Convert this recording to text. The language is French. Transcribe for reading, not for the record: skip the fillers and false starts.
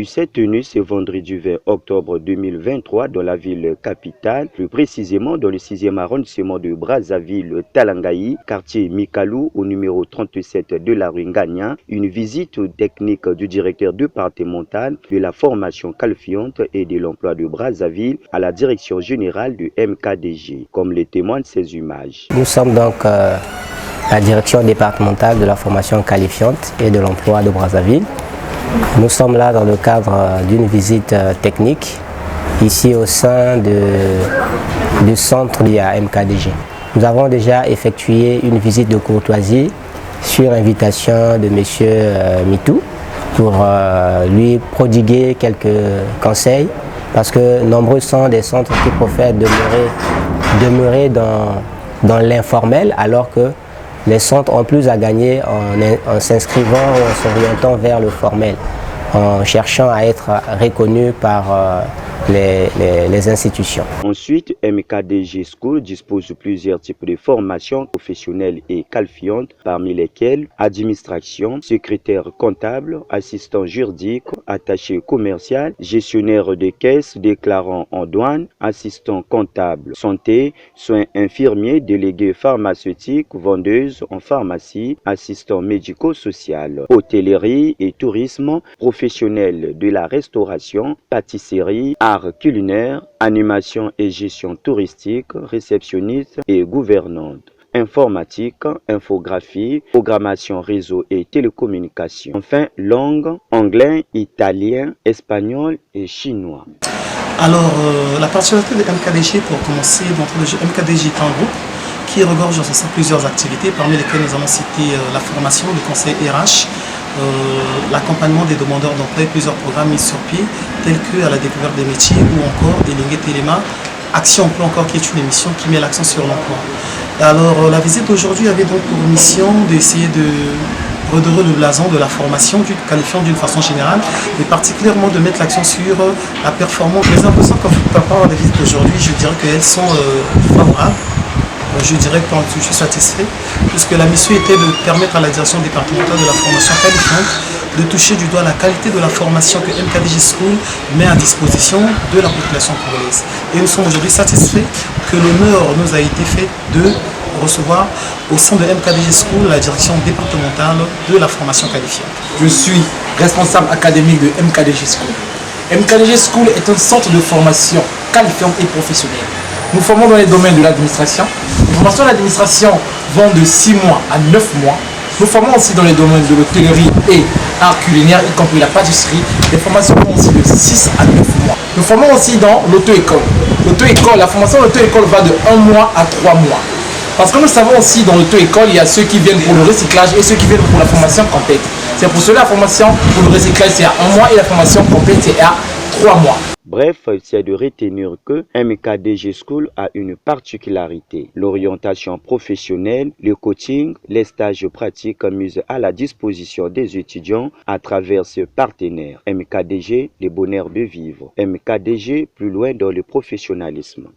s'est tenue ce vendredi 20 octobre 2023 dans la ville capitale, plus précisément dans le 6e arrondissement de Brazzaville, Talangaï, quartier Mikalou, au numéro 37 de la rue Ngania, une visite technique du directeur départemental de la formation qualifiante et de l'emploi de Brazzaville à la direction générale du MKDG, comme le témoignent ces images. Nous sommes donc la direction départementale de la formation qualifiante et de l'emploi de Brazzaville. Nous sommes là dans le cadre d'une visite technique ici au sein du centre de la MKDG. Nous avons déjà effectué une visite de courtoisie sur invitation de M. Mitou pour lui prodiguer quelques conseils parce que nombreux sont des centres qui préfèrent demeurer dans l'informel alors que les centres ont plus à gagner en s'inscrivant ou en s'orientant vers le formel, en cherchant à être reconnus par les institutions. Ensuite, MKDG School dispose de plusieurs types de formations professionnelles et qualifiantes, parmi lesquelles administration, secrétaire comptable, assistant juridique, attaché commercial, gestionnaire de caisse, déclarant en douane, assistant comptable, santé, soins infirmiers, délégué pharmaceutique, vendeuse en pharmacie, assistant médico-social, hôtellerie et tourisme, professionnel de la restauration, pâtisserie, art culinaire, animation et gestion touristique, réceptionniste et gouvernante, informatique, infographie, programmation réseau et télécommunications. Enfin, langue, anglais, italien, espagnol et chinois. Alors, la particularité de MKDG, pour commencer, MKDG est un groupe qui regorge plusieurs activités, parmi lesquelles nous allons citer la formation, le conseil RH, l'accompagnement des demandeurs d'emploi et plusieurs programmes mis sur pied, tels que à la découverte des métiers ou encore Elingue Téléma, Action Emploi encore, qui est une émission qui met l'accent sur l'emploi. Alors, la visite d'aujourd'hui avait donc pour mission d'essayer de redorer le blason de la formation du qualifiant d'une façon générale, et particulièrement de mettre l'accent sur la performance. Les impressions qu'on peut avoir des visites d'aujourd'hui, je dirais qu'elles sont favorables. Je dirais que je suis satisfait, puisque la mission était de permettre à la direction départementale de la formation qualifiante de toucher du doigt la qualité de la formation que MKDG School met à disposition de la population congolaise. Et nous sommes aujourd'hui satisfaits que l'honneur nous a été fait de recevoir au sein de MKDG School la direction départementale de la formation qualifiante. Je suis responsable académique de MKDG School. MKDG School est un centre de formation qualifiante et professionnelle. Nous formons dans les domaines de l'administration. Les formations de l'administration vont de 6 mois à 9 mois. Nous formons aussi dans les domaines de l'hôtellerie et art culinaire, y compris la pâtisserie. Les formations vont aussi de 6 à 9 mois. Nous formons aussi dans l'auto-école. La formation de l'auto-école va de 1 mois à 3 mois. Parce que nous savons aussi dans l'auto-école, il y a ceux qui viennent pour le recyclage et ceux qui viennent pour la formation complète. C'est pour cela la formation pour le recyclage c'est à 1 mois et la formation complète c'est à 3 mois. Bref, c'est de retenir que MKDG School a une particularité. L'orientation professionnelle, le coaching, les stages pratiques mis à la disposition des étudiants à travers ce partenaire. MKDG, le bonheur de vivre. MKDG, plus loin dans le professionnalisme.